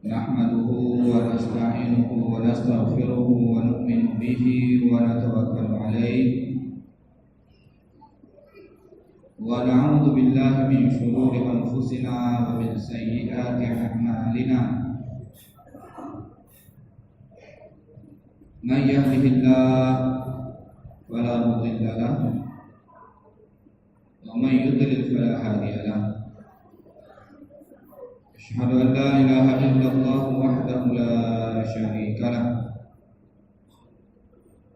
نحمده ونستعينه ونستغفره ونؤمن به ونتوكل عليه ونعوذ بالله من شرور أنفسنا ومن سيئات أعمالنا من يهده الله فلا مضل له ومن يضلل فلا هادي له أشهد أن لا إله إلا الله وحده لا شريك له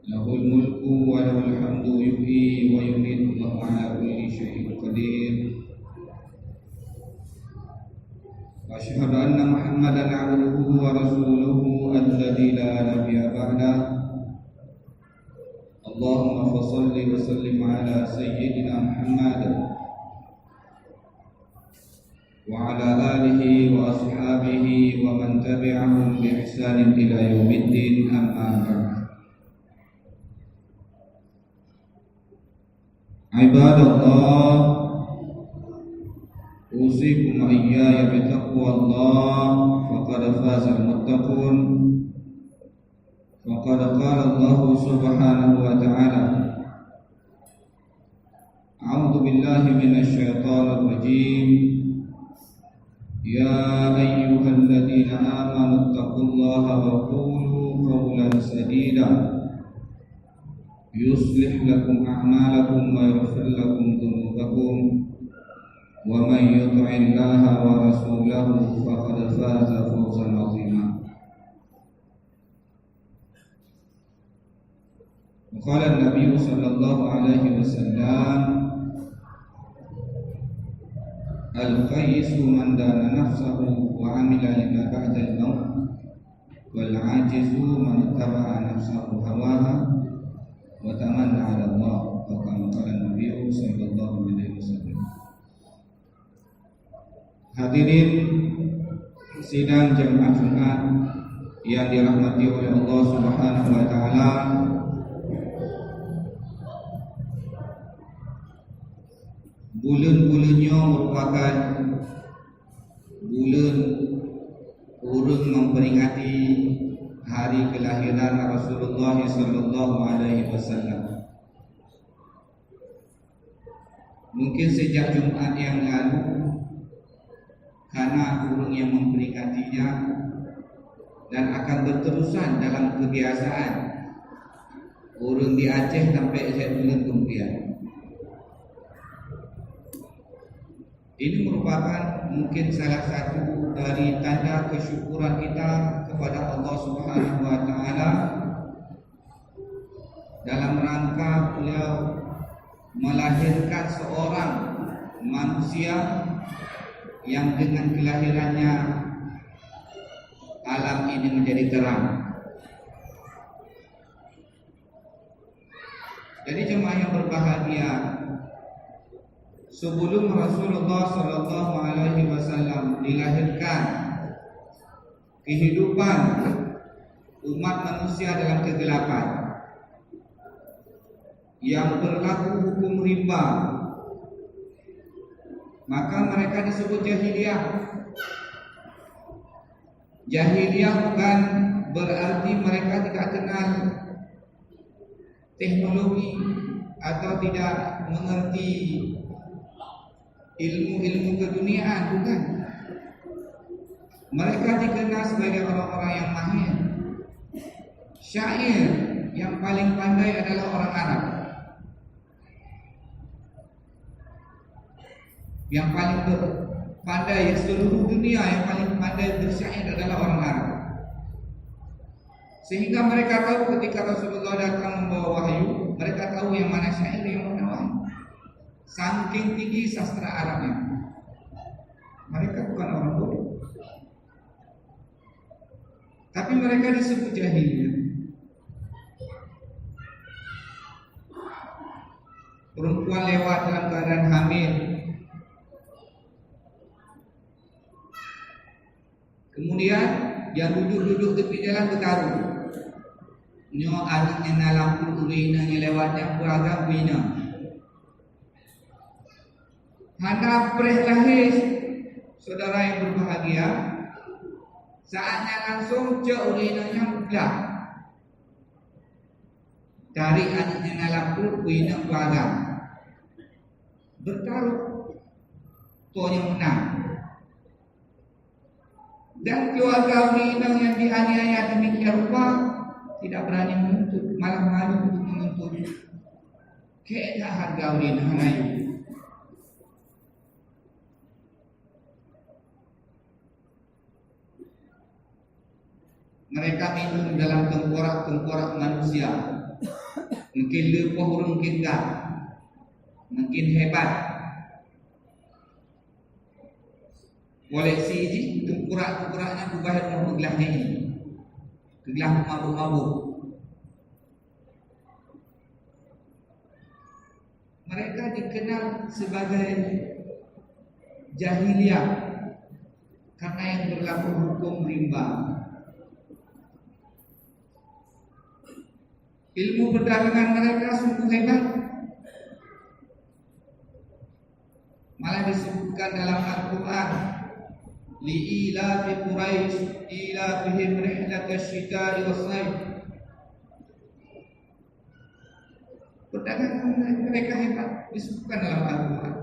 له الملك وله الحمد يحيي ويميت وهو على كل شيء قدير وأشهد أن محمدا عبده ورسوله الذي لا نبي بعده اللهم صل وسلم على سيدنا محمد وعلى آله وأصحابه ومن تبعهم بإحسان إلى يوم الدين أما بعد عباد الله أوصيكم وإياي بتقوى الله فقد فاز المتقون وقد قال الله سبحانه وتعالى أعوذ بالله من الشيطان الرجيم يا أيها الذين آمنوا اتقوا الله وقولوا قولا سديدا يصلح لكم أعمالكم ويغفر لكم ذنوبكم ومن يطع الله ورسوله فقد فاز فوزا عظيما وقال النبي صلى الله عليه وسلم القيس من دان نفسه وعمل لما بعد الموت والعاجز من اتبع نفسه هواها وتمنى على الله وكما قال النبي صلى الله عليه وسلم. Hadirin sidang jemaah Jumat yang dirahmati oleh Allah Subhanahu wa taala, bulan-bulannya merupakan bulan orang memperingati hari kelahiran Rasulullah sallallahu alaihi wasallam. Mungkin sejak Jumat yang lalu karena orang yang memperingatinya dan akan berterusan dalam kebiasaan orang di Aceh sampai 1 bulan kemudian. Ini merupakan mungkin salah satu dari tanda kesyukuran kita kepada Allah Subhanahu wa taala dalam rangka beliau melahirkan seorang manusia yang dengan kelahirannya alam ini menjadi terang. Jadi jemaah yang berbahagia, sebelum Rasulullah sallallahu alaihi wasallam dilahirkan, kehidupan umat manusia dalam kegelapan yang berlaku hukum riba, maka mereka disebut jahiliyah. Jahiliyah bukan berarti mereka tidak kenal teknologi atau tidak mengerti ilmu-ilmu keduniaan, bukan. Mereka dikenal sebagai orang-orang yang mahir. Syair yang paling pandai adalah orang Arab. Yang paling pandai seluruh dunia, yang paling pandai bersyair adalah orang Arab. Sehingga mereka tahu ketika Rasulullah datang membawa wahyu, mereka tahu yang mana syair, yang mana wahyu. Saking tinggi sastra Arabnya. Mereka bukan orang bodoh, tapi mereka disebut jahiliyah. Perempuan lewat dalam keadaan hamil, kemudian yang duduk-duduk tepi jalan bertaruh. Nyo anaknya na lampu urinanya lewat yang beragam bina. Hendak lahir saudara yang berbahagia, Saatnya langsung cek urinanya belah. Tarik anaknya dalam perut, urina keluarga. Bertaruh. Tuan yang menang. Dan keluarga urina yang dianiaya demikian rupa tidak berani menuntut, malah malu untuk menuntut. Kena harga urina naik. Mereka minum dalam tengkorak-tengkorak manusia. Mungkin lepuh, mungkin tak, mungkin hebat. Koleksi ini tengkorak-tengkoraknya berbayar rumah gelahnya ini, gelah mabuk-mabuk. Mereka dikenal sebagai jahiliyah karena yang berlaku hukum rimba. Ilmu perdagangan mereka sungguh hebat. Malah disebutkan dalam Al-Quran, li'ilafi Quraisy ilafihim rihlatash shita'i was-sayf. Perdagangan mereka hebat, disebutkan dalam Al-Quran.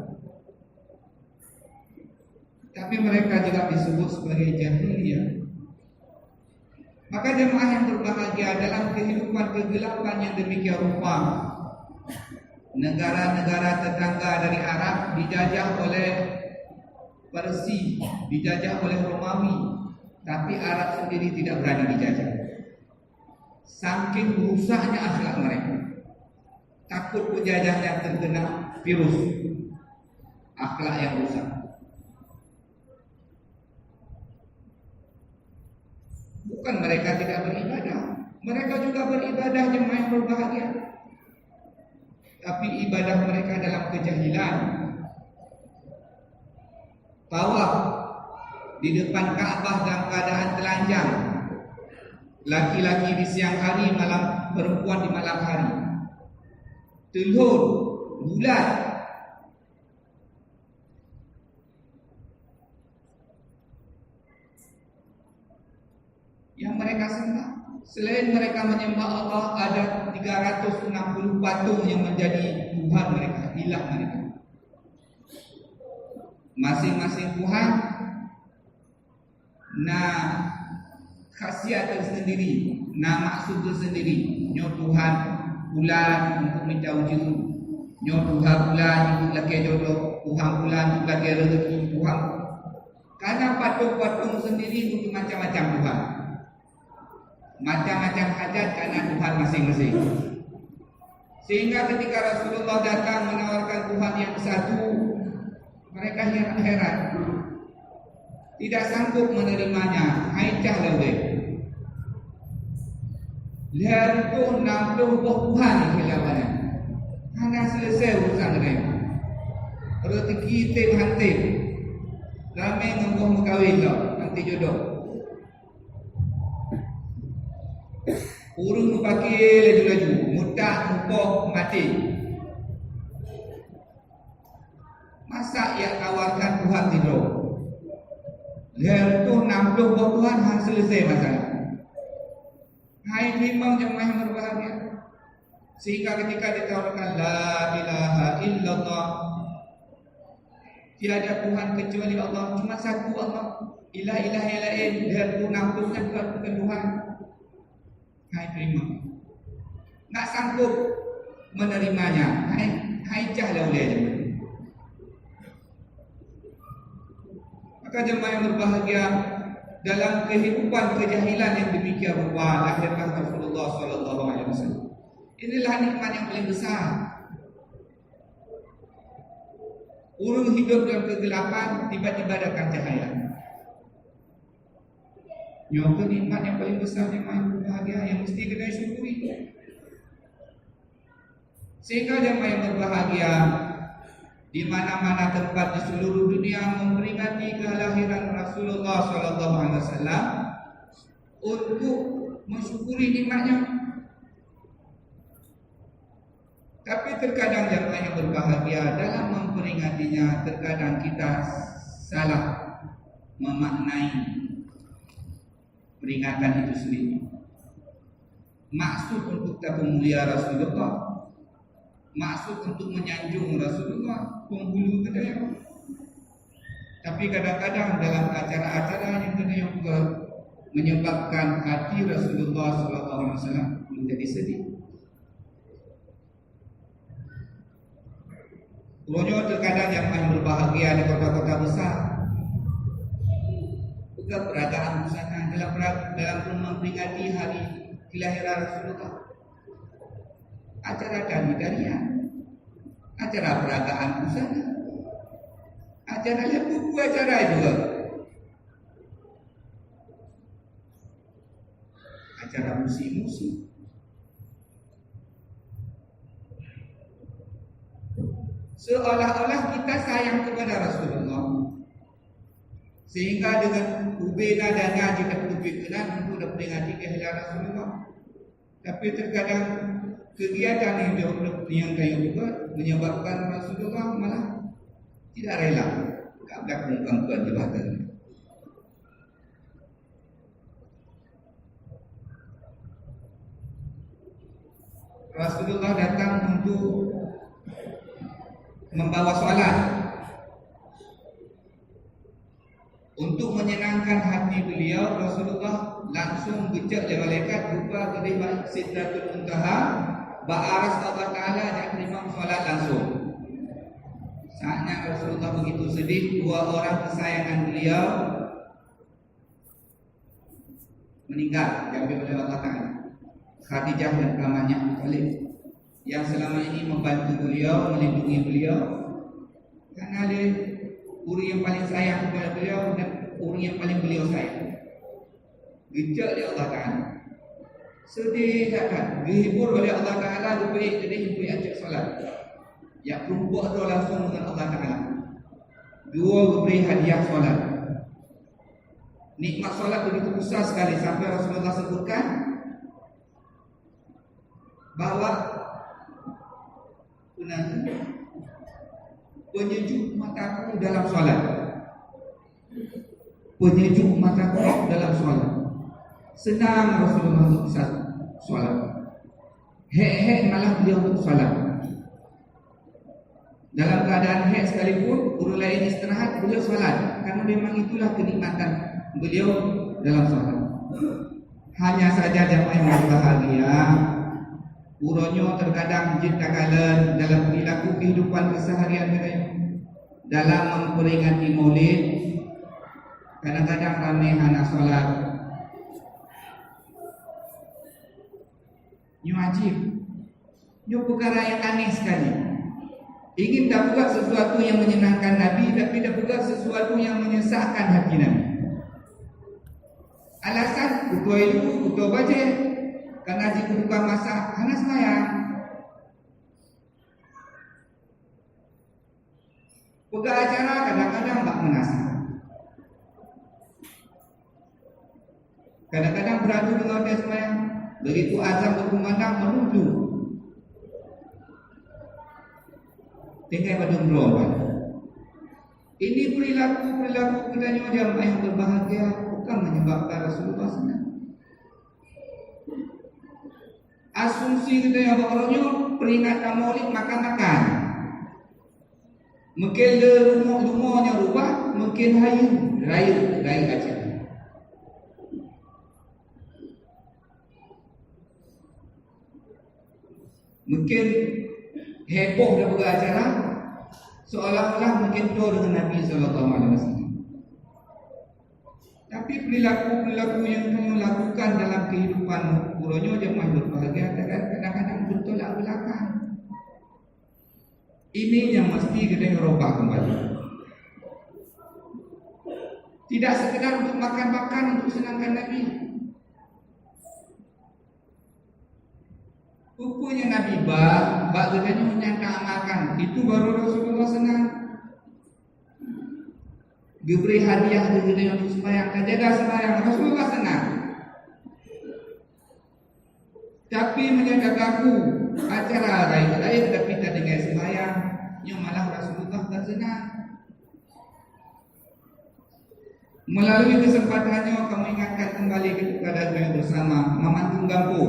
Tapi mereka juga disebut sebagai jahiliyah. Maka jemaah yang berbahagia, dalam kehidupan kegelapan yang demikian rupa, negara-negara tetangga dari Arab dijajah oleh Parsi, dijajah oleh Romawi, tapi Arab sendiri tidak berani dijajah. Saking rusaknya akhlak mereka, takut penjajahnya terkena virus akhlak yang rusak. Bukan mereka tidak beribadah, mereka juga beribadah, jemaah yang berbahagia. Tapi ibadah mereka dalam kejahilan. Tawaf di depan Ka'bah dalam keadaan telanjang. Laki-laki di siang hari, malam perempuan di malam hari. Telur, bulat. Yang mereka sembah, selain mereka menyembah Allah, ada 360 patung yang menjadi Tuhan mereka, ilah mereka. Masing-masing Tuhan khasiat tersendiri, maksud tersendiri. Nyo Tuhan bulan untuk minta wujud, nyo Tuhan bulan untuk laki jodoh, Tuhan bulan untuk laki rezeki, Tuhan. Karena patung-patung sendiri untuk macam-macam Tuhan, macam-macam hajat karena Tuhan masing-masing. Sehingga ketika Rasulullah datang menawarkan Tuhan yang satu, mereka heran-heran, tidak sanggup menerimanya. Haicah lewat lihat itu 60 buah Tuhan khilafahnya. Hanya selesai urusan mereka. Rezeki tim-hantim, ramai ngembuh mengkawin kau, nanti jodoh. Urung pakai laju-laju, mudah mumpuk mati. Masa ia tawarkan Tuhan tidur? Lihat tu 60 buah Tuhan hang selesai masalah. Hai memang jemaah yang berbahagia. Sehingga ketika ditawarkan la ilaha illallah, tiada Tuhan kecuali Allah, cuma satu Allah. Ilah-ilah yang lain, lihat tu 60 kan bukan Tuhan. Hai terima. Tak sanggup menerimanya. Hai jahlah oleh jemaah. Maka jemaah yang berbahagia, dalam kehidupan kejahilan yang demikian rupa, lahirlah Rasulullah sallallahu alaihi wasallam. Inilah nikmat yang paling besar. Urung hidup dalam kegelapan, tiba-tiba datang cahaya. Nyoba nikmat yang paling besar, jemaah yang berbahagia, yang mesti kita syukuri. Sehingga jemaah yang berbahagia, di mana-mana tempat di seluruh dunia memperingati kelahiran Rasulullah sallallahu alaihi wasallam untuk mensyukuri nikmatnya. Tapi terkadang jemaah yang berbahagia, dalam memperingatinya terkadang kita salah memaknai. peringatan itu sendiri. Maksud untuk memulia Rasulullah, maksud untuk menyanjung Rasulullah, penghulu kedaya. Tapi kadang-kadang dalam acara-acara yang kedaya juga menyebabkan hati Rasulullah SAW menjadi sedih. Ulanya terkadang yang paling berbahagia di kota-kota besar, bukan peragaan busana dalam memperingati hari kelahiran Rasulullah. Acara dari-darian, acara peragaan busana, acara lihat buku acara juga, acara musik-musik. Seolah-olah kita sayang kepada Rasulullah, sehingga dengan ubin adanya kita berpikiran untuk memperingati kelahiran Rasulullah. Tapi terkadang kegiatan yang kayak juga menyebabkan Rasulullah malah tidak rela kabrak perempuan di belakang. Rasulullah datang untuk membawa solat, untuk menyenangkan hati beliau. Rasulullah langsung bijak oleh malaikat rupa kedai Sidratul Muntaha, ba'aras Allah Ta'ala dan terima solat langsung. Saatnya Rasulullah begitu sedih, dua orang kesayangan beliau meninggal diambil oleh Allah Ta'ala, Khadijah dan pamannya Abu Talib, yang selama ini membantu beliau, melindungi beliau, karena dia orang yang paling sayang kepada beliau dan orang yang paling beliau sayang. Bijak oleh Allah Ta'ala, sedih takkan, dihibur oleh Allah Ta'ala, lebih ajak solat. Yang perempuan itu langsung dengan Allah Ta'ala, dua beri hadiah solat. Nikmat solat begitu besar sekali sampai Rasulullah sebutkan bahawa penyejuk mataku dalam solat, penyejuk mataku dalam solat. Senang Rasulullah untuk solat, hek malah beliau untuk solat. Dalam keadaan hek sekalipun, orang lain istirahat, beliau solat, karena memang itulah kenikmatan beliau dalam solat. Hanya saja jemaah yang berbahagia, uronyo terkadang jitakalan dalam perilaku kehidupan keseharian mereka, dalam memperingati Maulid, kadang-kadang ramai anak solat. Nyo ajib, nyo perkara yang aneh sekali. Ingin tak buat sesuatu yang menyenangkan Nabi, tapi tak buat sesuatu yang menyesakkan hati Nabi. Alasan kutua itu, kutua baca, karena jika bukan masa hana sayang. Pegawai acara kadang-kadang tak menasa, kadang-kadang beradu dengan dia semayang. Begitu azan berkumandang menuju tinggal pada umroh. Ini perilaku kedanya jamaah yang berbahagia bukan menyebabkan Rasulullah senang. Asumsi kita yang orangnya peringatan Maulid makan-makan, mungkin rumahnya rubah, mungkin rayu aja. Mungkin heboh dan beracara seolah-olah mungkin itu dengan Nabi SAW. Tapi perilaku yang kamu lakukan dalam kehidupan buronyo jemaah berbahagia kadang-kadang bertolak belakang. Ini yang mesti kita merubah kembali. Tidak sekedar untuk makan-makan untuk senangkan Nabi. Hukumnya Nabi bak katanya menyangka amalkan, itu baru Rasulullah senang. Diberi hadiah dari untuk sembahyang, kajadah sembahyang, Rasulullah senang. Tapi menyangka acara lain tapi tak dengan sembahyang, yang malah Rasulullah tak senang. Melalui kesempatannya kamu ingatkan kembali kepada kami bersama memantun gampu.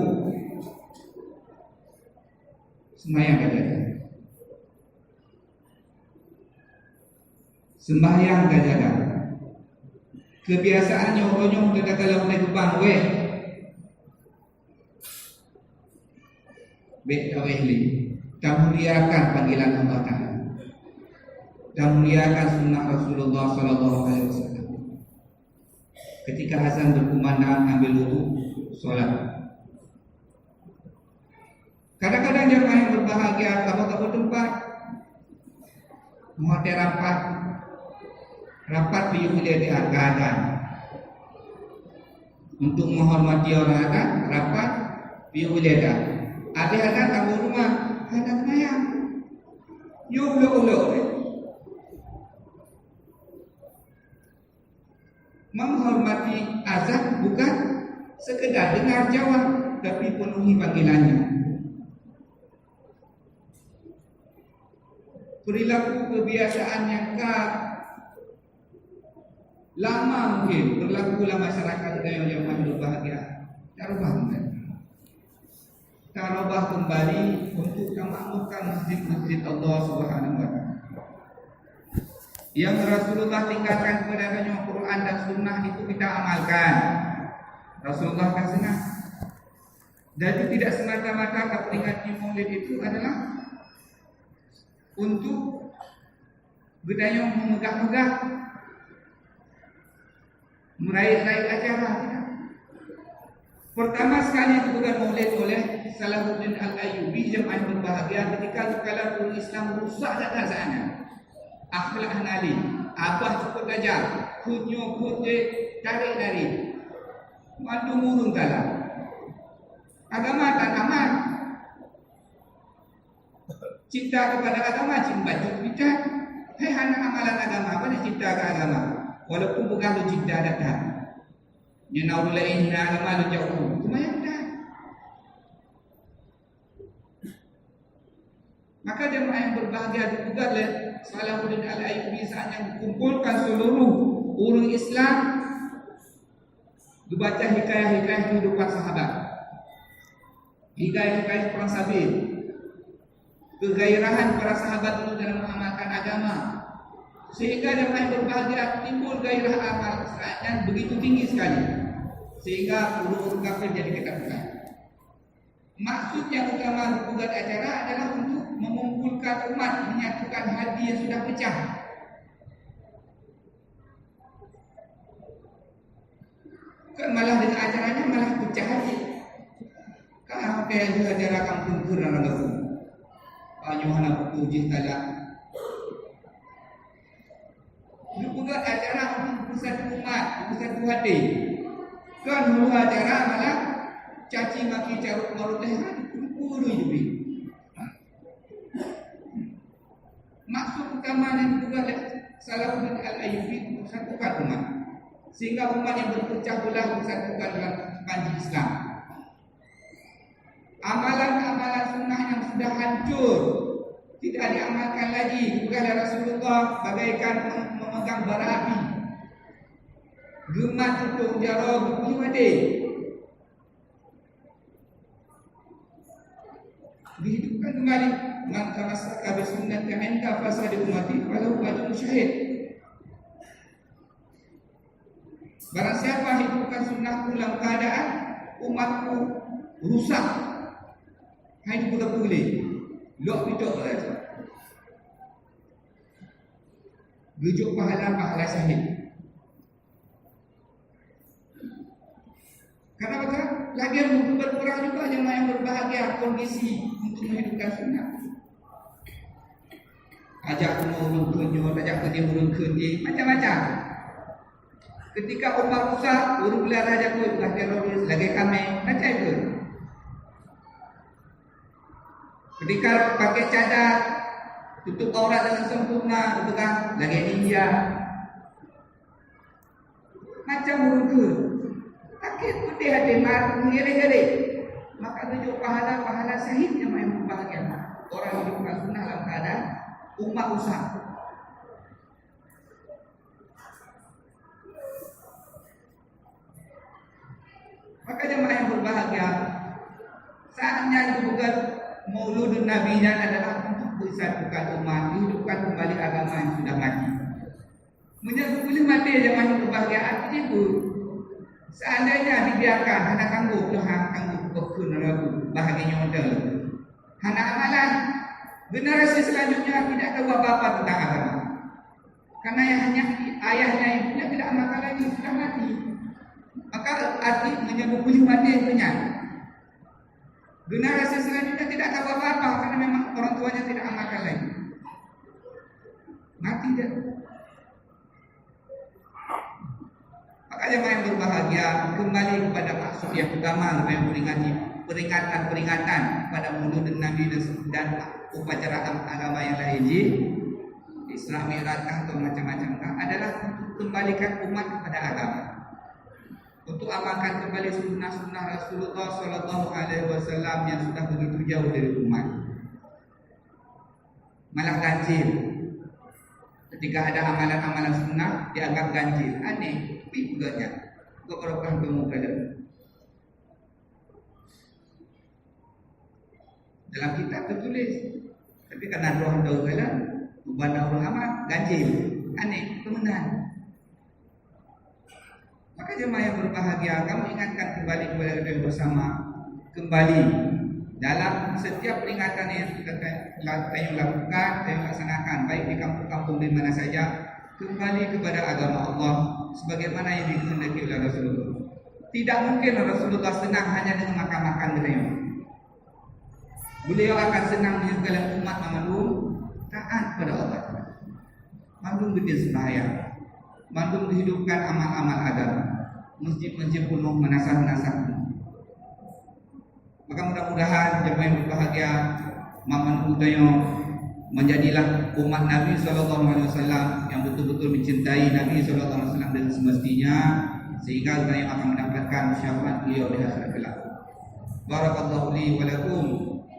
Sembahyang kata. Sembahyang kata. Kebiasaannya orangnya kata kalau mulai gebang weh. Baik taweh li. Dan muliakan panggilan Allah Ta'ala. Dan muliakan sunnah Rasulullah Sallallahu Alaihi Wasallam. Ketika azan berkumandang, ambil wudu, solat. Kadang-kadang jemaah yang berbahagia tamu-tamu tempat mau rapat diulia di keadaan untuk menghormati orang adat, rapat diulia dah. Ada adat tamu rumah, adat mayang. Yo ulo-ulo. Menghormati azan bukan sekedar dengar jawab, tapi penuhi panggilannya. Perilaku kebiasaan yang lama mungkin berlaku dalam masyarakat kita yang berbahagia. Kita ubah kembali untuk memakmurkan masjid-masjid Allah Subhanahu wa Ta'ala. Yang Rasulullah tinggalkan kepada kami Quran dan Sunnah itu kita amalkan. Rasulullah kasihkan. Dan itu tidak semata-mata keperingatan Maulid itu adalah untuk budaya memegah-megah, meraih-raih acara. Pertama sekali itu bukan Maulid oleh Salahuddin Al-Ayyubi jemaah berbahagia ketika kala Islam rusak dan sana. Akhlak nali, abah cukup ajar, kunyo putih tarik dari, mandu murung dalam. Agama tak aman. Cinta kepada agama, cinta kita. Hai anak amalan agama, apa ni cinta ke agama? Walaupun bukan lu cinta datang. Nyenau lain agama lu jauh, cuma yang dah. Maka jemaah yang berbahagia juga oleh Salahuddin Al-Ayyubi saat yang kumpulkan seluruh orang Islam dibaca hikayah-hikayah kehidupan sahabat, hikayah-hikayah perang Sabir, kegairahan para sahabat itu dalam mengamalkan agama, sehingga jemaah yang berbahagia timbul gairah amal yang begitu tinggi sekali, sehingga orang kafir jadi ketakutan. Maksudnya utama buat acara adalah untuk mengumpulkan umat, menyatukan hati yang sudah pecah. Kan malah dengan acaranya malah pecah hati. Kan apa yang acara kampung kurang ada pun. Ayuhana puji talak. Buat acara untuk bersatu umat, bersatu hati. Kan buat acara malah caci maki carut marut puru juga. Maksud utama yang juga Salahuddin Al-Ayyubi bersatukan umat, sehingga umat yang berpecah belah bersatukan dalam panji Islam. Amalan-amalan sunnah yang sudah hancur tidak diamalkan lagi oleh Rasulullah, bagaikan memegang bara api. Gemat untuk jara berkuade. Dihidupkan kembali. Man tamassaka bi sunnati 'inda fasadi ummati falahu ajrun syahid. Barang siapa hidupkan sunnahku dalam keadaan umatku rusak, hai itu boleh. Lok pitok saja. Gejuk pahala syahid. Karena betul, lagian berkurang juga jemaah yang berbahagia kondisi untuk menghidupkan sunnah. Ajak urun kunyo, ajak dia urun kunyi, macam-macam. Ketika Umar rusak, urun belah raja ku bukan teroris, lagi kami, macam itu. Ketika pakai cadar, tutup aurat dengan sempurna, bukan lagi India. Macam urun kun. Takut putih hati mar, mengiring-iring. Maka tujuh pahala syahid yang main berbahagia. Orang hidupkan sunnah dalam keadaan umat usah. Maka jemaah yang berbahagia, saatnya itu bukan Mauludun Nabi-nya adalah untuk bersatukan umat, hidupkan kembali agama yang sudah mati. Menyebut boleh mati jemaah yang berbahagia itu. Seandainya dibiarkan anak kanggu pekun ragu bahagianya model. Anak amalan generasi selanjutnya tidak tahu apa-apa tentang agama. Karena ayahnya ibunya tidak amalkan lagi, sudah mati. Maka arti menyebut boleh mati punya. Generasi selanjutnya tidak tahu apa-apa karena memang orang tuanya tidak amalkan lagi. Mati dia. Maka jemaah yang berbahagia kembali kepada maksud yang utama yang meringati peringatan pada Maulid Nabi dan upacara agama yang lain, Isra Mi'raj atau macam-macam adalah untuk kembalikan umat kepada agama, untuk amalkan kembali sunnah-sunnah Rasulullah Sallallahu Alaihi Wasallam yang sudah begitu jauh dari umat. Malah ganjil. Ketika ada amalan-amalan sunnah dianggap ganjil, aneh. Tapi juga keberkahan kemukadan. Dalam kitab tertulis, tapi karena roh daulah mubadahul amal ganjil, aneh, kemenangan. Maka jemaah yang berbahagia, kamu ingatkan kembali kepada kita bersama, kembali dalam setiap peringatan yang kita lakukan, kita laksanakan, baik di kampung-kampung di mana saja, kembali kepada agama Allah sebagaimana yang dikehendaki oleh Rasulullah. Tidak mungkin Rasulullah senang hanya dengan makan-makan beliau. Beliau akan senang menyebabkan umat maklum taat pada Allah. Maklum berdiri sembahyang, maklum dihidupkan amal-amal agama, masjid-masjid penuh menasah-nasah. Maka mudah-mudahan jemaah yang berbahagia, Maman Udayo menjadilah umat Nabi SAW yang betul-betul mencintai Nabi SAW dengan semestinya, sehingga kita yang akan mendapatkan syafaat beliau di akhirat kelak. Barakallahu li wa lakum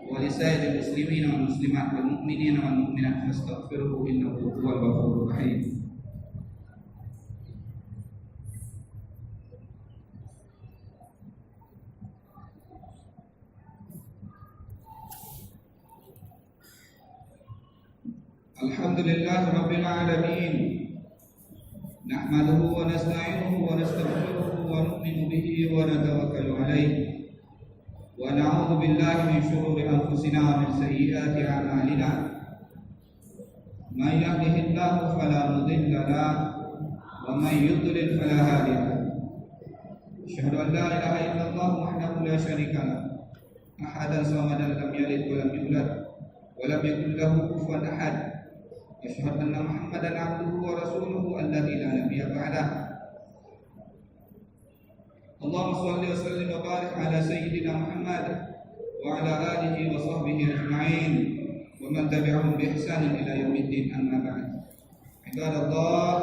wa li sayyidil muslimin wal muslimat wal mu'minin wal mu'minat fastaghfiruhu innahu huwal ghafurur rahim. Alhamdulillah Rabbil Alamin. Nahmaduhu wa nasta'inuhu wa nastaghfiruhu wa nu'minu bihi wa natawakkalu alayhi wa na'udzu billahi min shururi anfusina wa min sayyiati a'malina. May yahdihillahu fala mudilla lahu wa may yudlil fala hadiya lahu. Asyhadu an la ilaha illallah wahdahu la syarika lahu, ahadan samadan lam yalid wa lam yulad wa lam yakul lahu kufuwan ahad. Asyhadu anna Muhammadan abduhu wa rasuluhu alladzi la nabiyya ba'dah. Allahumma shalli wa sallim wa barik ala sayyidina Muhammad wa ala alihi wa sahbihi ajma'in wa man tabi'ahum bi ihsanin ila yaumiddin, amma ba'd. Ibadallah,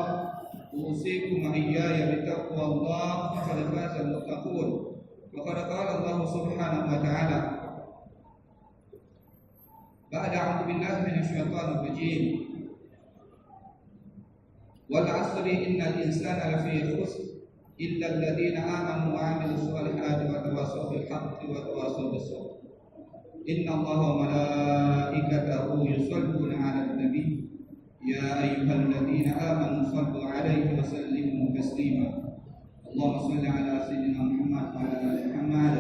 usikum wa iyaya bi taqwallah, faqad faza al-muttaqun. Wa qad qala Allah subhanahu wa ta'ala ba'da a'udzu billahi minasy syaithanir rajim. Wal 'asri innal insana lafi khusr illa alladhina amanu wa 'amilus solihati wa tawassaw bil haqqi wa tawassaw bis sabr. Inna Allaha wa malaikatahu yusholluna 'alan nabi ya ayyuhalladhina amanu shallu 'alaihi wa sallimu taslima. Allahumma shalli 'ala sayyidina Muhammad wa 'ala ali Muhammad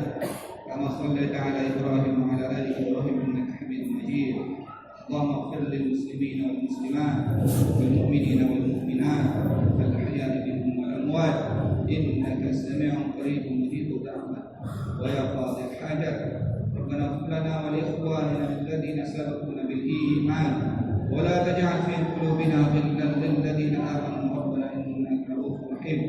kama shallaita 'ala Ibrahim wa 'ala ali Ibrahim innaka Hamidum Majid. Allahumma ighfir lil muslimina wal muslimat wal mu'minina wal mu'minat al ahya'i minhum wal amwat innaka sami'un qaribun mujibud da'wat wa ya qadil hajat. Rabbana ighfir lana wa li ikhwanina alladhina sabaquna bil iman wa la taj'al fi qulubina ghillan lil ladzina amanu rabbana innaka ra'ufur rahim.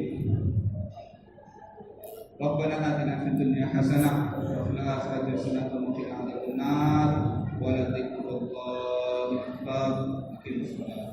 Rabbana atina fid dunya hasanah wa fil akhirati hasanah wa qina adzaban nar. Wa la dzikrullahi akbar. Aqimus shalah.